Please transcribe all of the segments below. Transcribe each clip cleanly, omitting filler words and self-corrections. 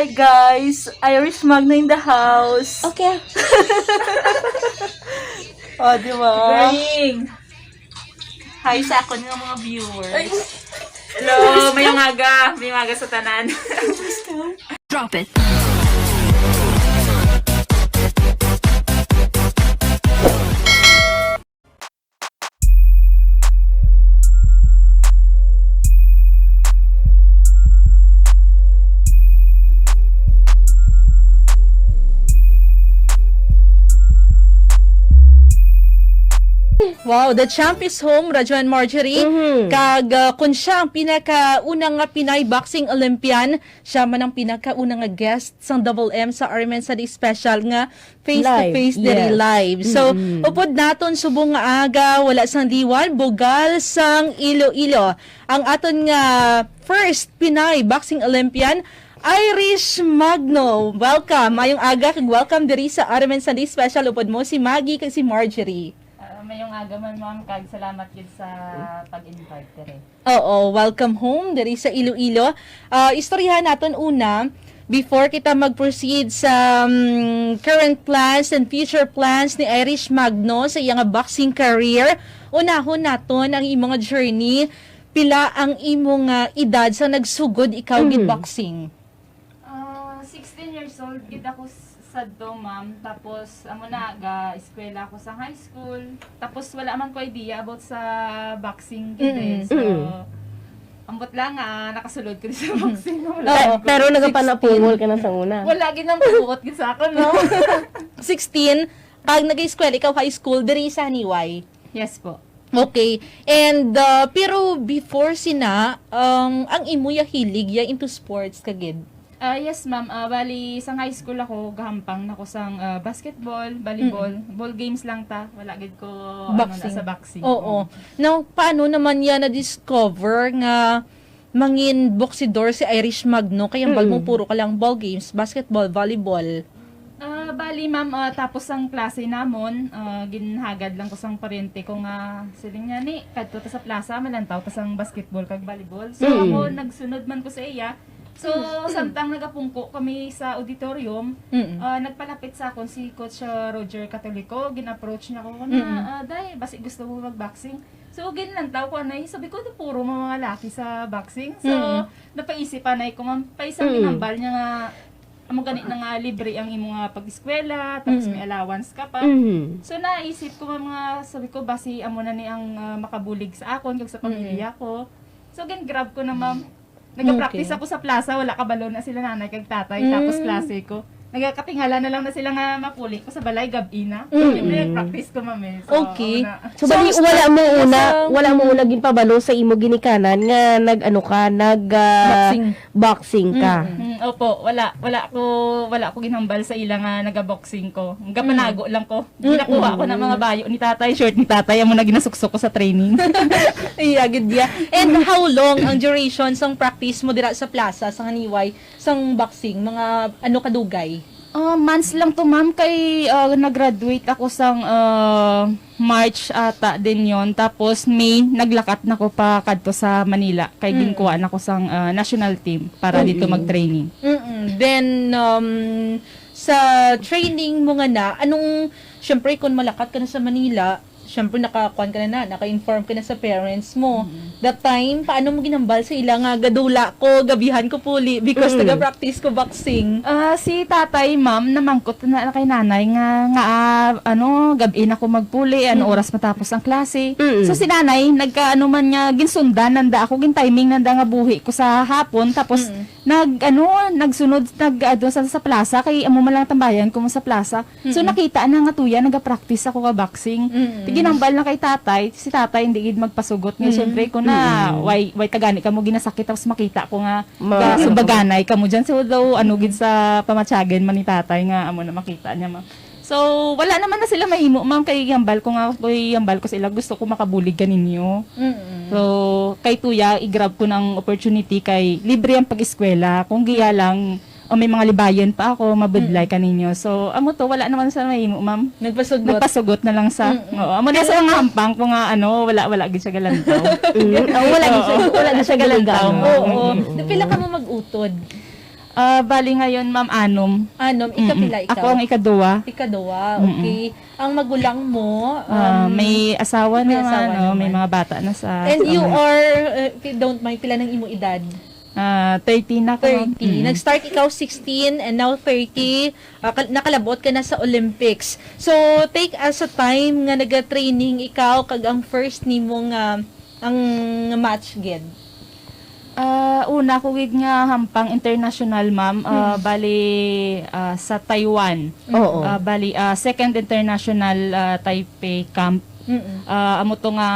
Hi guys, Irish Magna in the house. Okay. Oh, di ba? Galing! Hi sa ako ng mga viewers. Hello! May umaga! May umaga sa tanan. Drop it. Wow, the champ is home, Radyo and Marjorie. Kung siya ang pinakaunang nga Pinay Boxing Olympian, siya man ang pinakaunang nga guest sa Double M sa Armen sa special nga face-to-face diri live. So, upod naton subong nga aga, wala sang diwan, bugal sang Iloilo. Ang aton nga first Pinay Boxing Olympian, Irish Magno. Welcome. Mayong aga, kag welcome diri sa Armen Sunday Special. Upod mo si Maggie kag si Marjorie. Mayong aga man, ma'am. Kag salamat yun sa pag-invite tere. Oo, welcome home diri sa Iloilo. Istoryahan naton una before kita mag-proceed sa current plans and future plans ni Irish Magno sa iyang boxing career. Unahon naton ang imong journey. Pila ang imong edad sa nagsugod ikaw gid boxing? 16 years old, gid ako sa do, ma'am. Tapos, amo na, eskwela ako sa high school. Tapos, wala man ko idea about sa boxing gid. So, ambot lang nakasulod ko sa boxing. Pero nagapanapungol ka na sa una. Wala gid nang pubuot gid sa ako, no? 16, pag nag-eskwela ikaw high school diri sa Haniway. Yes po. Okay. And pero before sina ang imo ya hilig ya into sports kagid. Yes, ma'am. Bali, sa high school ako, gahampang na ko sang basketball, volleyball, ball games lang ta. Wala gid ko Boxing. sa boxing. Oo. Now, paano naman yan na-discover nga mangin boxidor si Irish Magno kaya bal mo puro ka lang ball games, basketball, volleyball. Bali, ma'am, tapos ang klase namon, ginhagad lang ko sang paryente ko nga siling nga ni, kadto ta sa plaza, malantaw ta sang basketball kag volleyball. So, ako, nagsunod man ko sa iya. So, samtang nagapungko kami sa auditorium, nagpalapit sa akin si Coach Roger Catolico, gin-approach niya ako na, day, basi gusto mo mag-boxing. So, ginlantaw ko na, sabi ko, puro mga laki sa boxing. So, napaisipan na ko, paisang ginambal niya nga, amo ganit na nga libre ang imong pag-eskwela, tapos may allowance ka pa. So, naisip ko mga, sabi ko, basi amo na ni ang makabulig sa akon, kag sa pamilya ko. So, grab ko na, ma'am. Nagka-practice ako sa plaza, wala kabalo na sila nanay kag tatay, tapos klase ko. Nagkatingala na lang na sila nga mapuli ko sa balay gabi na. Siyempre nag-practice ko, mami. So, Okay. So, bali, wala mo una ginpabalo sa imo ginikanan nga boxing ka. Opo, wala ako ginhambal sa ilang naga-boxing ko. Gapanago lang ko. Ginakuha ko ng mga bayo ni tatay, short ni tatay, amo na ginasuksok ko sa training. Iya gid ya. And how long ang duration sang practice mo dira sa plaza sa Haniway sang boxing? Mga ano kadugay? Months lang to, ma'am, kay nag-graduate ako sang March ata din yon. Tapos May, naglakat na ko pa kadto sa Manila. Kay ginkuha na ko sang national team para dito mag-training. Then, sa training mo nga na, syempre kung malakat ka na sa Manila, syempre naka-inform ka na sa parents mo. That time, paano mo ginambal sa ilang gadula ko, gabihan ko puli, because taga-practice ko boxing. Si tatay, ma'am, namangkot na kay nanay gabi na ako magpuli, oras matapos ang klase. So si nanay, man niya, ginsundan, nanda ako, gin-timing, nanda nga buhi ko sa hapon, tapos nagsunod, sa plaza, kay amo man lang tambayan ko mo sa plaza. So nakita na nga tuya, nag-practice ako ka boxing. Ginambal na kay tatay, si tatay hindi gid magpasugot nga, syempre ko na, why kagani ka mo ginasakit, tapos makita ko nga, subaganay ka mo dyan. So daw, gid sa pamatyagen man ni tatay nga, amo na makita niya, ma'am. So, wala naman na sila mahimo, ma'am, kay yambal ko sila, gusto ko makabulig ka ninyo. So, kay tuya, i-grab ko ng opportunity kay libre ang pag-eskwela, kung giya lang, may mga libayan pa ako, mabudlay ka ninyo. So, amo to, wala naman sa mahimo, ma'am. Nagpasugot na lang sa, amo na sa mga hampang ko nga, wala gid siya galantaw. Wala gid siya galantaw. Oo. Pila ka mo mag-utod? Bali ngayon, ma'am, anom. Ikapila ikaw? Ako ang ikaduwa. Ikaduwa, okay. Ang magulang mo, May asawa may naman, asawa naman. may mga bata na sa... and you are, if you don't mind, pila ng imo edad? 30 na ko. 30. Nag-start ikaw 16 and now 30. Nakalabot ka na sa Olympics. So, take as a time nga naga-training ikaw kag ang first nimo nga ang match gid. Una ko gid nga hampang international, ma'am. Bali sa Taiwan. Oo. Bali second international Taipei camp. Amo to nga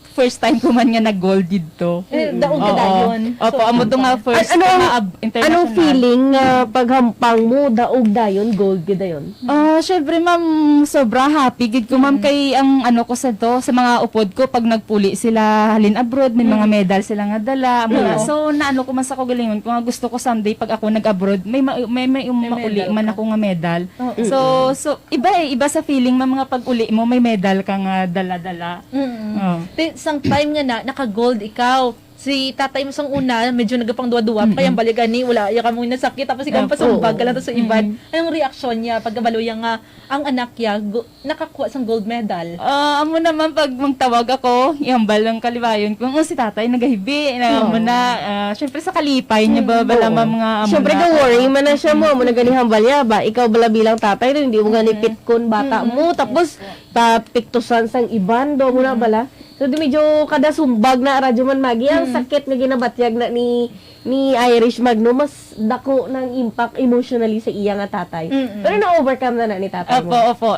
first time ko man nga nag-gold dito. Daog ka dayon. Opo, amo to nga first international. Anong feeling paghampang mo, daog dayon, gold gid dayon? Syempre, ma'am, sobra happy gid ko, ma'am, kay ang ano ko sa to, sa mga upod ko, pag nagpuli sila halin abroad, may mga medal sila nga dala. So, naano ko man sa kagalingon, kung nga gusto ko someday, pag ako nag-abroad, may mauli man ako nga medal. So, iba sa feeling, ma'am, nga pag uli mo, may medal ka nga dala-dala. Sang time nga naka-gold ikaw. Si tatay mo sang una, medyo nagapang duwa-duwa, kaya balikan ni, wala, iya ka mong nasakit, tapos ikaw pasumbag ka lang to sa iban. Anong reaksyon niya pag kabaluya nga ang anak niya nakakuha sang gold medal? Amo naman pag magtawag ako, ihambal ang kalibayon. Kung si tatay nagahibi, amo na, syempre sa kalipay niya ba, bala mga amo Siyempre, na. worry man na siya mo na ganihambal niya ba? Ikaw bala bilang tatay, hindi mo ganipit kon bata mo, tapos papiktusan sang iban, do mo na bala. So, di medyo kada sumbag na radyo man magi, ang sakit nga ginabatyag na ni Irish Magno, mas dako ng impact emotionally sa iya nga tatay. Pero na-overcome na ni tatay mo. Opo.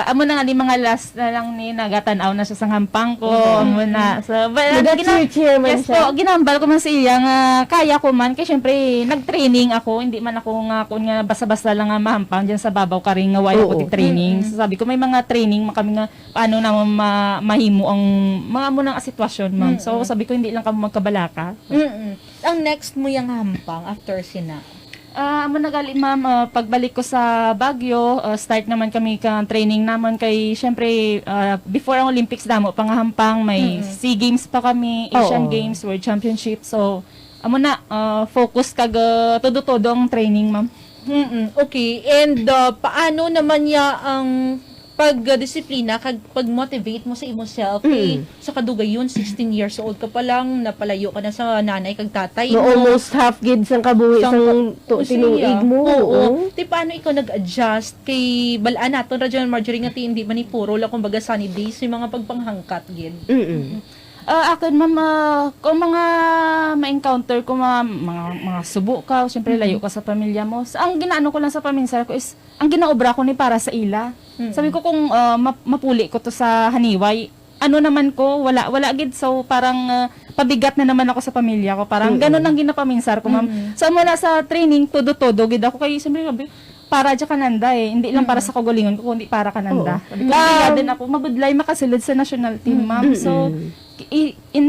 Amo na nga ni mga last na lang ni nagatanaw na siya sa hampang ko. Amo na. So, Nag-cheer man yes siya. po, ginambal ko man sa iya nga kaya ko man. Kaya syempre, nag-training ako. Hindi man ako nga kung nga basta-basta lang nga mahampang dyan sa babaw ka rin nga wala ko training. So, sabi ko, may mga training kami nga paano na mahimo ang mga mo ng sitwasyon, ma'am. So, sabi ko, hindi lang kami magkabalaka. Ang next mo yung hampang after sina? Amo nagali, ma'am, pagbalik ko sa Baguio, start naman kami ka training naman kay, syempre, before ang Olympics damo, pangahampang, may SEA Games pa kami, Asian Games, World Championship. So, amo na, focus kag todo-todo ang training, ma'am. Okay. And paano naman niya ang pag-disiplina, pag-motivate mo sa yourself, sa kadugay yun, 16 years old ka pa lang, napalayo ka na sa nanay kag tatay No, mo. almost half gid sang kabuhi sang tinuig mo. Oo. Ti paano ikaw nag-adjust kay balaan naton Rajon Marjorie nga ti hindi man ni puro lang kumbaga sunny days, yung mga pagpanghangkat gid. Akin, ma'am, kung mga ma-encounter ko, mga subo ka, siyempre layo ka sa pamilya mo. Ang ginaano ko lang sa paminsar ko is, ang ginaobra ko ni para sa ila. Sabi ko kung mapuli ko to sa haniway, ano naman ko, wala gid. So, parang pabigat na naman ako sa pamilya ko. Parang ganun ang ginapaminsar ko, ma'am. So, mula sa training, todo-todo, gid ako kay, siyempre, para dyan kananda hindi lang para sa kagalingon ko, kundi para kananda. Sabi ko, din ako, mabudlay makasulod sa national team, ma'am. So,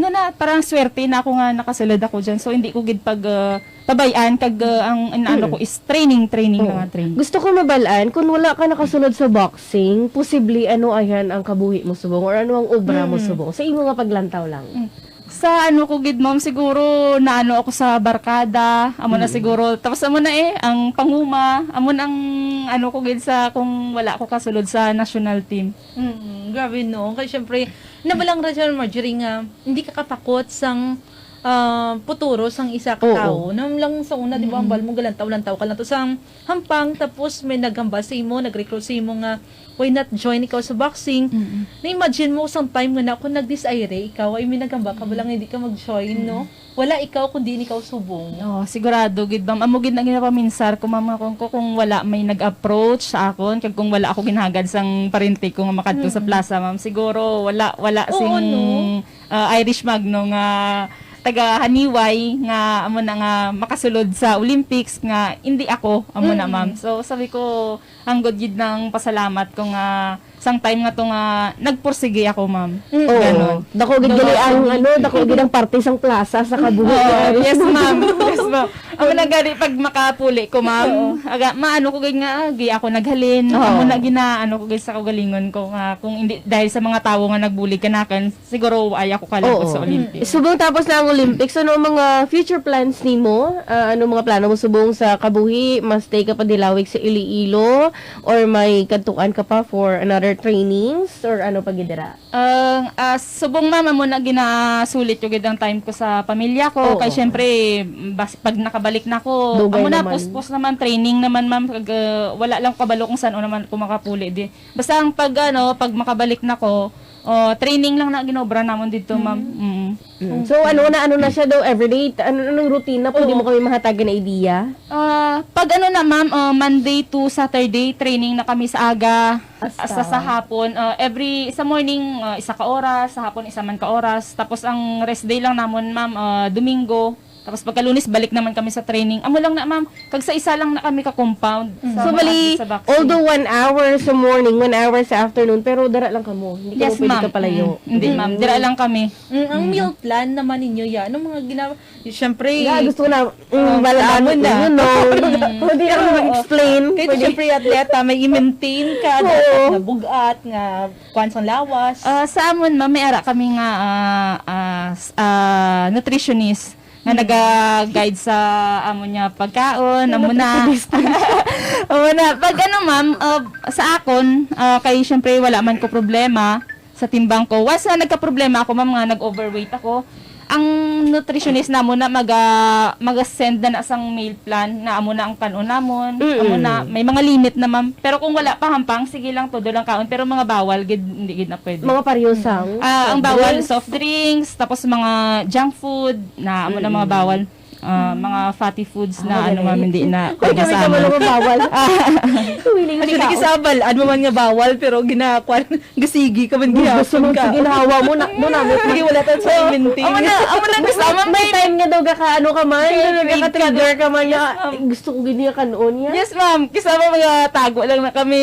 na parang swerte na ako nga nakasulod ako dyan. So, hindi ko gid pabayaan kag ang inaano ko is training nga training. Gusto ko mabalaan, kung wala ka nakasunod sa boxing, posible ano ayan ang kabuhi mo subong or ano ang obra mo subong. Sa imo nga paglantaw lang. Sa ano ko gid, ma'am, siguro naano ako sa barkada, amo na siguro. Tapos amo na ang panguma, amo nang ano ko gid sa kung wala ako kasulod sa national team. Grabe no. Kasi syempre, nabalang Rajon Marjorie nga, hindi ka katakot sang puturo sang isa ka tao. Nam lang sa una, di ba, ang bal mo galantaw-lantaw ka lang to sang hampang, tapos may naghamba sa imo, nag-recruit sa imo nga, why not join ikaw sa boxing? Na-imagine mo sang time nga na, kung nag-desire, ikaw ay may naghamba ka, walang hindi ka mag-join, no? Wala ikaw, kundi ikaw subong. Sigurado gid, ma'am. Amo gid na ginapaminsar ko, ma'am, kung wala may nag-approach sa akon, kag kung wala ako ginhagad sang parente ko nga makadto sa plaza, ma'am. Siguro wala sing Irish Magno nga taga Haniway nga amo na nga makasulod sa Olympics nga hindi ako amo na, ma'am. So sabi ko ang good gid ng pasalamat ko nga sang time nga to nga nagpursige ako, ma'am. Ganon. Dako gid gali ang dako gid ang parte sang plaza sa kabuhi. Yes, ma'am. Yes, ma'am. Amo na gani pag makapuli ko, ma'am. Maano ko gid nga gi ako naghalin. Amo na ginaano ko gid sa kagalingon ko nga kung hindi dahil sa mga tawo nga nagbulig kanakan, siguro ay ako kalabot sa Olympics. Subong tapos na ang Olympics, ano ang mga future plans nimo? Ano mga plano mo subong sa kabuhi? Mas stay ka pa dilawig sa Iloilo or may kadtuan ka pa for another trainings or ano pa gidira? Subong mama mo na ginasulit yung gidang time ko sa pamilya ko. Oo. Kaya syempre, pag nakabalik na ako, Dugay amo na, naman. puspos naman, training naman ma'am. Wala lang kabalo kung saan o naman ko makapuli. Di. Basta ang pag makabalik na ko, training lang na ginobra namon dito ma'am. So ano na siya daw everyday? Anong routine na pwede mo kami mahatagan na idea? Pag na ma'am, Monday to Saturday, training na kami sa aga, sa hapon. Sa morning, isa ka oras, sa hapon, isa man ka oras. Tapos ang rest day lang namon ma'am, Domingo. Tapos pagka Lunes, balik naman kami sa training. Amo lang na ma'am, kag sa isa lang na kami ka-compound. So bali, sa vaccine. although 1 hour sa morning, 1 hour sa afternoon, pero dara lang ka mo. Hindi ka Yes, mo pwede ma'am. ka palayo. Hindi ma'am, dira lang kami. Ang meal plan naman ninyo yan. Anong mga ginawa? Siyempre, Yeah, gusto ko na, malaman na. you know. Pwede ka naman mag-explain. kahit Pwede. siyempre atleta, may i-maintain ka, dapat nga bugat, nga kwansang lawas. Sa amon ma'am, may ara kami nga nutritionist nga naga-guide sa amon niya pagkaon, amo na. Amo na. Pag ma'am, sa akon, kay syempre wala man ko problema sa timbang ko. Once na nagka-problema ako, ma'am, nga nag-overweight ako, ang nutritionist na mo na mag-send na sang meal plan na amo na ang kanon namon, amo na may mga limit na ma'am. Pero kung wala pa hampang, sige lang todo lang kaon, pero mga bawal hindi gid na pwede. Mga paryosang. Ang bawal soft drinks, tapos mga junk food na amo na mga bawal. Mga fatty foods na ma'am hindi na Kung kami ka kasama. mga bawal. Willing Hindi ka ka sabal, ano man nga bawal, pero ginakwan, gasigi ka man Gusto gihapon mo ka. ginawa mo na namin. Hindi wala tayo sa i-maintain. Amo na kasama May time nga daw ka ano ka man, Trigger ka trigger ka man niya. Gusto ko ganyan kanon niya. Yes, ma'am. Kasama mga tago lang na kami.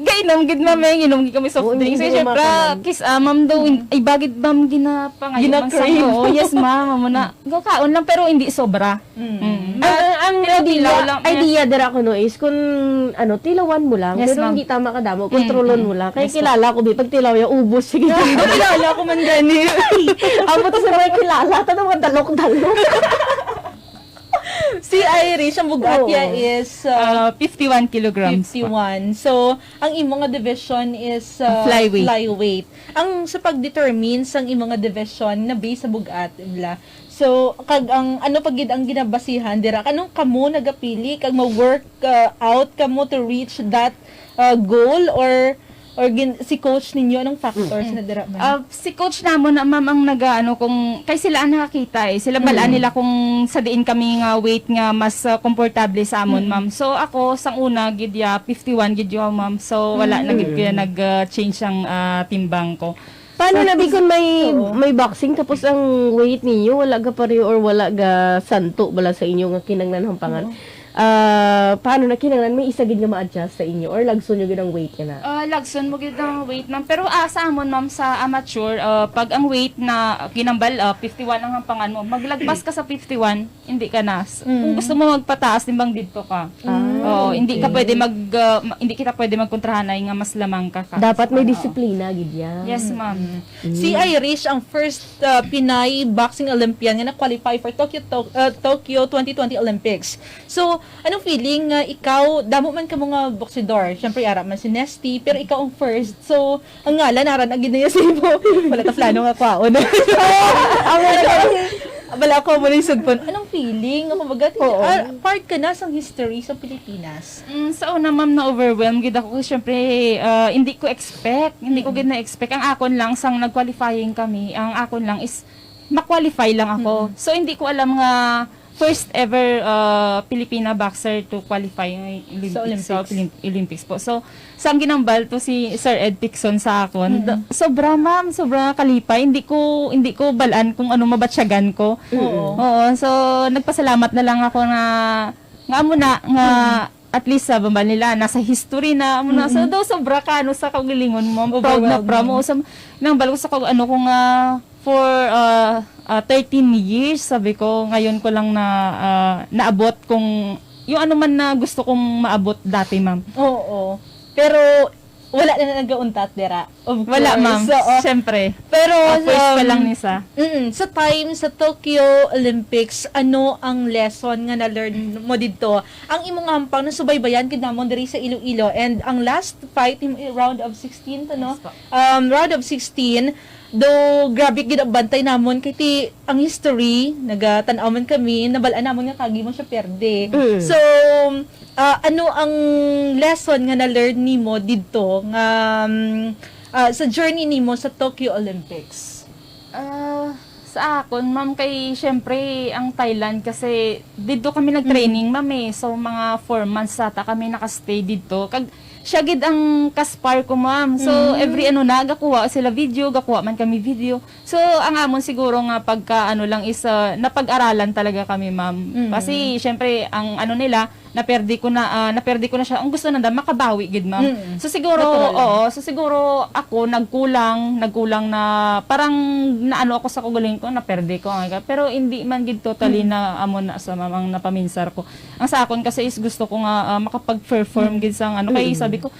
Gainom gid ma'am, inom gid kami soft Oo, drinks. hindi Kasi syempre, makaman. ma'am daw, ay bagid ma'am ginapangayon Gina-crave. Oo, yes ma'am, amo na. Gakaon lang pero hindi sobra. Ang tilaw lang, idea dira ko no is kung tilawan mo lang, Yes, pero ma'am. hindi tama ka damo, kontrolon mo lang. Kaya kilala ko pag tilaw ya ubos sige. Kilala ko man gani. Amo to sa mga kilala, tanong mga dalok-dalok. Si Irish, ang bugat niya is 51 kilograms. 51. So, ang imong nga division is Flyweight. Ang sa pag-determine sang imong nga division na base sa bugat nila. So, kag ang pagid ang ginabasihan dira kanong kamo nagapili kag mo-work out kamo to reach that goal or si coach ninyo anong factors na dira man? Si coach namon na ma'am ang kung kay sila ang nakakita sila balaan nila kung sa diin kami nga weight nga mas komportable sa amon ma'am. So ako sang una gid 51 gid yo ma'am. So wala na gid kaya nag-change ang timbang ko. Paano na bikon may boxing tapos ang weight ninyo wala ga pareho or wala ga santo bala sa inyo nga kinanglan hampangan? Paano na kinanglan may isa gid nga ma-adjust sa inyo or lagson nyo gid ang weight na? Lagson mo gid ang weight ma'am. Pero sa amon ma'am sa amateur, pag ang weight na ginambal 51 ang hampangan mo, maglagpas ka sa 51, hindi ka na. Kung gusto mo magpataas timbang dito ka. Hindi ka pwede hindi kita pwede magkontrahanay nga mas lamang ka. Dapat may disiplina gid yan. Yes ma'am. Si Irish ang first Pinay boxing Olympian nga na-qualify for Tokyo 2020 Olympics. So, anong feeling ikaw, damo man ka mga boxidor, syempre ara man si Nesty, pero ikaw ang first. So, ang ngalan ara na gid niya sa imo. Wala ka plano nga kwaon. Bala ko mo ning sugpon. Anong feeling? Kumbaga, part ka na sa history sa Pilipinas. Sa una ma'am na overwhelmed gid ako syempre hindi ko gid na-expect ang akon lang sang nag-qualifying kami. Ang akon lang is ma-qualify lang ako. So hindi ko alam nga first ever Filipina boxer to qualify sa Olympics po. So, sang ginambal to si Sir Ed Picson sa akon. Sobra kalipay. Hindi ko balaan kung ano mabatsyagan ko. Oo. So, nagpasalamat na lang ako na amo na nga at least sa bamba nila nasa history na amo na. So, daw sobra ka sa kaugalingon mo. Proud na mo. So, nang balo sa kung for 13 years, sabi ko, ngayon ko lang naabot kung yung ano man na gusto kong maabot dati, ma'am. Oo. Pero wala na nagauntat dira. Of Wala, course. ma'am. So, Siyempre. pero First pa lang ni sa. sa time sa Tokyo Olympics, ano ang lesson nga na-learn mo dito? Ang imong hampang na subaybayan kid namon diri sa Iloilo, and ang last fight in round of 16 ano? Round of 16, though grabe gid ang bantay namon kay ti ang history nagatan-aw man kami, nabalaan namon nga kagi mo siya perde. So ano ang lesson nga na-learn nimo didto nga sa journey nimo sa Tokyo Olympics? Sa akon, ma'am, kay syempre ang Thailand kasi dito kami nag-training, ma'am eh. So mga 4 months ata kami nakastay dito. Kag siya gid ang kaspar ko, ma'am. So every ano na gakuha sila video, gakuha man kami video. So ang amon siguro nga pagka ano lang is napag-aralan talaga kami, ma'am. Kasi syempre ang ano nila naperde ko na siya. Ang gusto nanda makabawi gid, ma'am. So siguro so siguro ako nagkulang na parang naano ako sa kugaling ko, naperde ko pero hindi man gid totally na amo na sa mamang napaminsar ko. Ang sa akon kasi is gusto ko nga makapag-perform gid sa ano kay sabi ko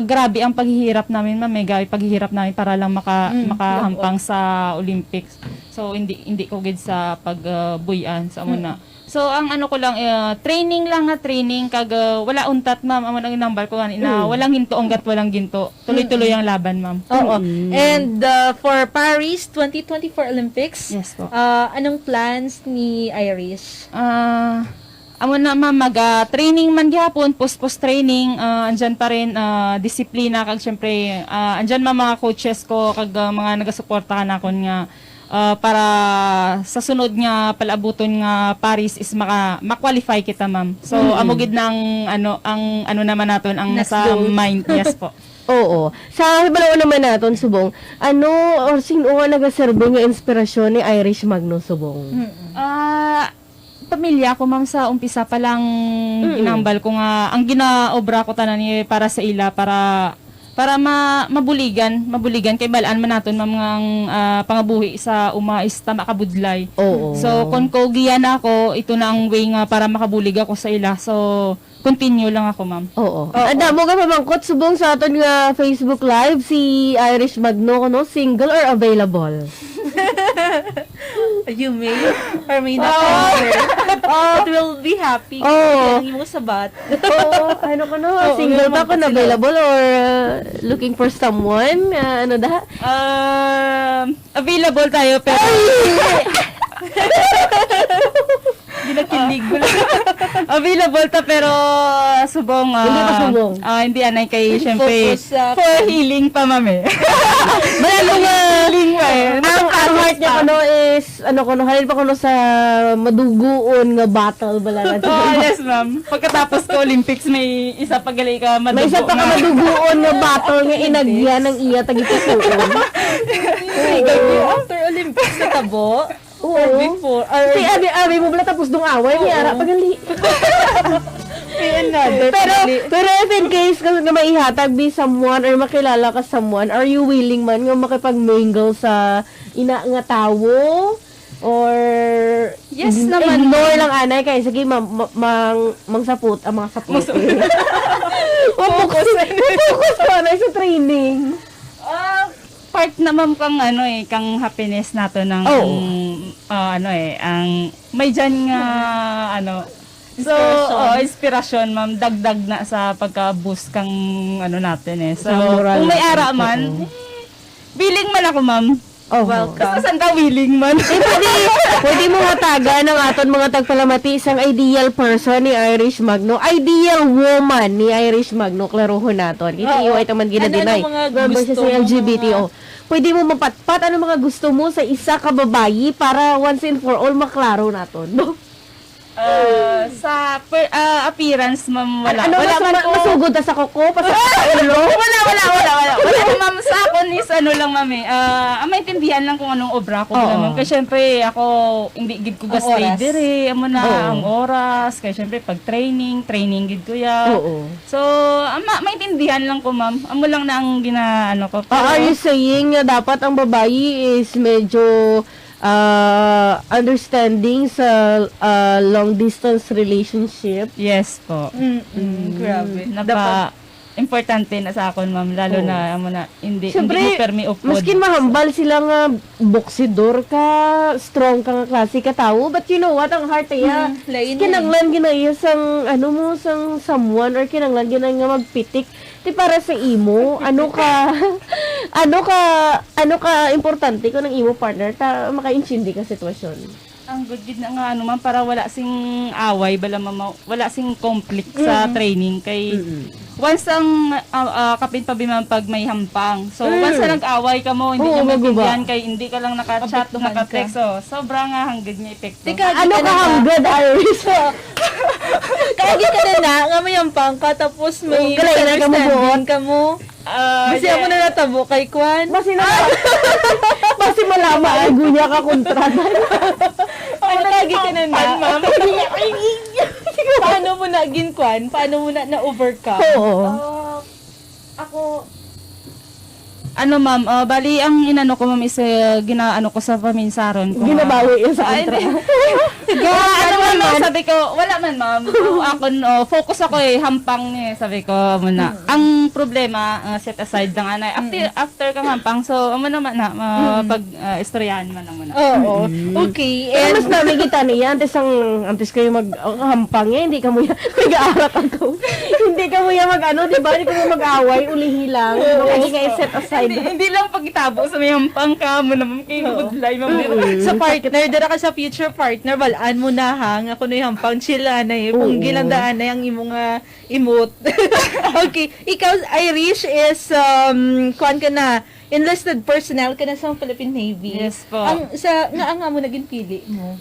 grabe ang paghihirap namin, ma'am. Grabe paghihirap namin para lang makahampang sa Olympics. So hindi ko gid sa pagbuyan sa muna. So ang ano ko lang training kag wala untat, ma'am. Amo lang number ko na walang hinto hangga't walang ginto. Tuloy-tuloy ang laban, ma'am. Oo. And for Paris 2024 Olympics, Yes po. Anong plans ni Irish? Amo na, ma'am, training man gyapon, post training, andyan pa rin disiplina kag syempre andyan mga coaches ko kag mga nagasuporta kanakon nga para sa sunod nga palabuton nga Paris is ma-qualify kita, ma'am. So amo gid nang ang ano naman naton ang Next nasa goal. mind. Yes po. Oo. Sa hibalaw naman naton, Subong, ano or sino nga nagaserve nga inspirasyon ni Irish Magno, Subong? Pamilya ko, ma'am, sa umpisa pa lang inambal ko nga ang ginaobra ko tanan ni para sa ila para mabuligan kay balaan man naton, ma'am, ngang pangabuhi sa is tama kabudlay. Oo. So kon ko giyan ako, ito na ang way nga para makabulig ako sa ila. So continue lang ako, ma'am. Oo. Anda mo ka pamangkot, Subong, sa aton nga Facebook Live, si Irish Magno, no? Single or available? You may or may not answer. But we'll be happy Oh. kung mo sabat. Oo, ano ka no? Single ba ko, available or looking for someone? Ano da? Available tayo pero ginakilig ko lang. Available ta pero subong Hindi pa subong. hindi anay kay syempre Focus sa- for healing pa, ma'am eh. Malalo nga. Healing pa eh. Ang heart niya kuno is, halin pa kuno sa maduguon nga battle bala na. Yes, ma'am. Pagkatapos ko Olympics may isa pa gali ka madugo. May isa pa ka maduguon nga battle nga inagyan ng iya tagituon. After Olympics na tabo, or Oo. before, or Si abi mo bala tapos dong away ni ara pagali. Pero if in case ka nga maihatag be someone or makilala ka someone, are you willing man nga makipag-mingle sa ina nga tawo? Or Yes naman. ignore lang anay kay sige mangsapot ang mga sapot. Focus pa na sa training. Part na, ma'am, kang kang happiness nato ng ang may diyan nga so inspirasyon, ma'am, dagdag na sa pagka-boost kang natin eh. So Sa moral kung may natin. ara man, willing man ako, ma'am. Oh, Basta saan ka willing man. pwede mo hatagan ng aton mga tagpalamati isang ideal person ni Irish Magno, ideal woman ni Irish Magno, klarohon naton. Iti iway taman ginadinay. Ano mga Remember siya gusto sa mo, LGBTO. Pwede mo mapatpat ano mga gusto mo sa isa ka babayi para once and for all maklaro naton. No? Sa appearance, ma'am, wala. Ano wala man ko. masugod ta sa koko pa sa ulo? Wala, ma'am, sa akin is lang, ma'am eh. Maintindihan lang kung anong obra ko, ma'am. Kasi syempre, ako, hindi gid ko gastay oras. dire. Amo na, Oo. ang oras. Kaya syempre, pag training gid ko ya. Oo. So, maintindihan lang ko, ma'am. Amo lang na ang ko. Are you saying na dapat ang babayi is medyo understanding sa long distance relationship? Yes po. grabe. importante na sa akon, ma'am, lalo na amo na hindi Siyempre, mo permi upod. maskin mahambal sila nga boksidor ka, strong ka nga klase ka tao, but you know what, ang heart niya, lain kinanglan ginaya sang, ano mo, sang someone, or kinanglan ginaya nga magpitik, di para sa imo, ano ka importante ko ng imo partner, ta makaintindi ka sitwasyon. Ang good gid na nga ano, ma'am, para wala sing away, wala sing conflict sa training kay once ang kapit pa ma'am pag may hampang. So once na nag-away ka mo, hindi Oo, niya maguba. mabigyan kay hindi ka lang naka-chat, Abuktuhan naka-text. So sobrang nga hanggad niya epekto. Tika, Ano ka hanggad, Iris? Kaya ka na nga may yampang ka, tapos may Galay na ka mo buot. ka mo. Kasi ako na natabo kay Kwan. Basi malama ay gunya ka kontrata. Ano lagi ka na na? Paano mo na Kwan? Paano mo na na-overcome? Oo. Ako ano ma'am, bali ang inano ko ma'am is ginaano ko sa paminsaron ko. Ginabawi yun sa kontra. Ano ma'am, sabi ko, wala man ma'am. So, ako, focus ako hampang niya, sabi ko muna. Ang problema, set aside ng anay. After kang hampang, so, naman na, pag-istoryahan man naman na. Oo. Okay. Pero And mas namin kita niya, antes kayo mag-hampang hindi ka mo yan, mag-aarat ako. Hindi ka mo yan mag-ano, di ba? Hindi ka mo mag-away, ulihi lang. Lagi nga i-set aside. Hindi lang pagitabo sa may hampang ka mo naman kay Budlay, ma'am. sa partner, dara ka sa future partner, balaan mo na hang. Ako na yung hampang chilla na eh. Kung gilandaan na yung imong emote. Okay. Ikaw, Irish, is, Kwan ka na, enlisted personnel ka na sa Philippine Navy. Yes po. Nga mo naging pili mo.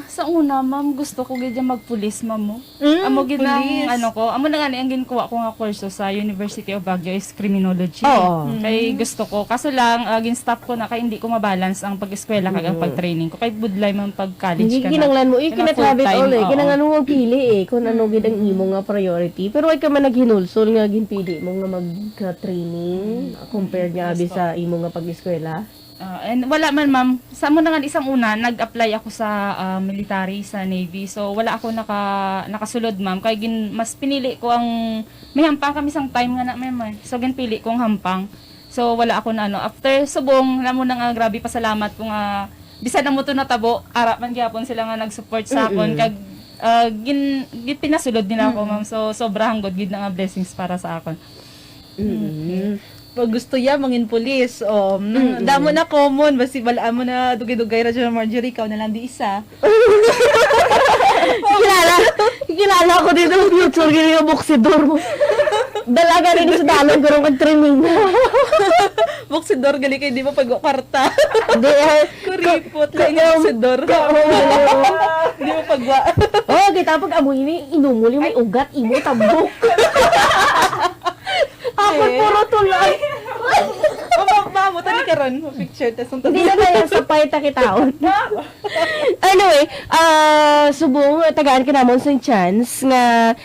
Sa una, ma'am, gusto ko gid magpulis, ma'am mo. Mm, Amo gid ang pulis. ano ko. Amo na nga ang ginkuha ko nga kurso sa University of Baguio is criminology. Oo. Kay gusto ko. Kaso lang, gin-stop ko na kay hindi ko mabalance ang pag-eskwela kag ang pag-training ko. Kay budlay man pag-college Hindi ka na. kinanglan mo, Kaya kinatrabit full-time, all oo. Kinanglan mo pili kung ano gid ang imo nga priority. Pero ay ka man naghinulsol nga ginpili mo nga magka-training compared nga abi sa imo nga pag-eskwela. And wala man ma'am, sa mo na nga isang una, nag-apply ako sa military, sa Navy. So wala ako nakasulod ma'am. Kaya mas pinili ko ang, may hampang kami isang time nga na ma'am. So ginpili kong hampang. So wala ako na ano. After subong, alam mo na nga, grabe pasalamat kung bisan na mo to natabo, ara man gyapon sila nga nag-support sa akon. Kag pinasulod din ako ma'am. So sobrang good gid na nga blessings para sa akon. Pag gusto ya mangin pulis, damo na common, basi balaan mo na dugay-dugay ra dyan, Marjorie, ikaw na lang di isa. Kilala ko dito future gini yung boksidor mo. Dalaga rin sa dalong ko ng training. Boksidor, gali kayo, di ba pag-kwarta? Hindi Kuripot, lang yung boksidor. Di mo pagwa. Oh, kita pag amoy ni inumuli may ugat imo tabok. Ako puro tulay. Mamo, tani ka ron, picture, tas ang Hindi na tayo sa paita kitaon. Anyway, subong tagaan ka namon sa chance nga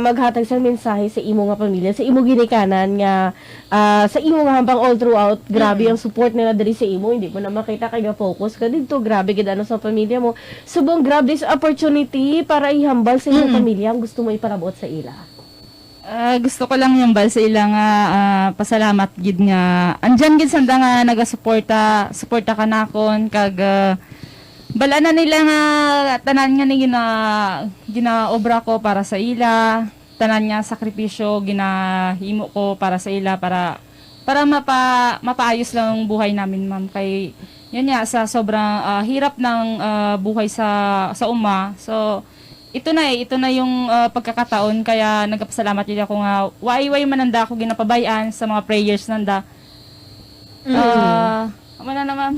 maghatag sa mensahe sa imo nga pamilya, sa imo ginikanan nga sa imo nga hambang all throughout, grabe ang support nila diri sa imo, hindi mo na makita kay ga-focus ka dito, grabe gid ano sa pamilya mo. Subong grab this opportunity para ihambal sa imong pamilya ang gusto mo iparabot sa ila. Gusto ko lang yung bal sa ilang pasalamat gid nga andyan gid sanda nga nagasuporta ka nakon kag bala na nila nga tanan nga ni ginaobra ko para sa ila, tanan nga sakripisyo ginahimo ko para sa ila para mapaayos lang ang buhay namin ma'am kay yun nga sa sobrang hirap ng buhay sa uma. So ito na yung pagkakataon kaya nagpasalamat din ako nga way mananda ako ginapabayan sa mga prayers nanda. Ano na ma'am?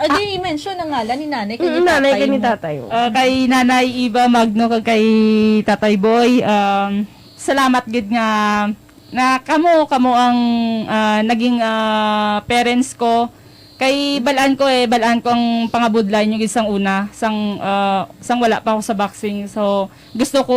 Adi mention ang ngalan ni nanay kay Nanay ka ni mo. tatay mo. Kay Nanay Iba Magno kag kay Tatay Boy, salamat gid nga na kamo ang naging parents ko. Kay balaan ko ang pangabudlay nyo isang una, sang wala pa ako sa boxing. So, gusto ko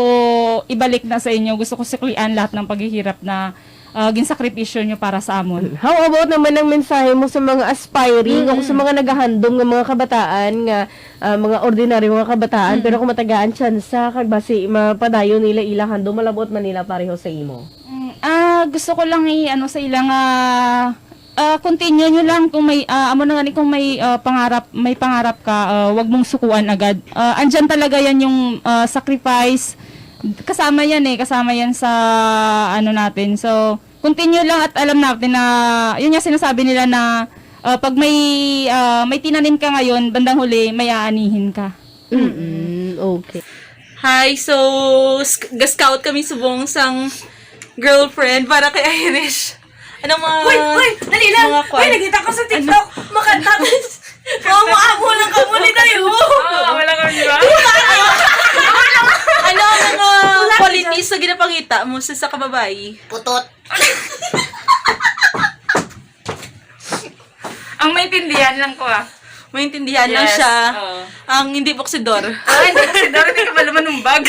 ibalik na sa inyo, gusto ko siklian lahat ng paghihirap na ginsakripisyo nyo para sa amon. How about naman ang mensahe mo sa mga aspiring o sa mga nagahandom ng mga kabataan nga mga ordinary mga kabataan pero kung matagaan tsansa kag basi mapadayon nila ilang handom malabot man nila pareho sa imo. Gusto ko lang sa ilang continue nyo lang kung may amo na nga kung may pangarap ka, wag mong sukuan agad. Andyan talaga yan yung sacrifice. Kasama yan sa natin. So continue lang at alam natin na yun yung sinasabi nila na pag may tinanim ka ngayon, bandang huli may aanihin ka. Okay. Hi, so, ga-scout kami subong sang girlfriend para kay Irish. Anong mga... Uy, dali lang! Mga Uy, nakita ko sa TikTok! Makanta! Maamo lang ka muli tayo! wala kami, di ba? Ano ang mga qualities na ginapangita mo sa kababae? Putot! Ang maintindihan lang ko Maintindihan lang siya. Ang hindi boksidor. Hindi kasi daw hindi ka ba lumanumbag.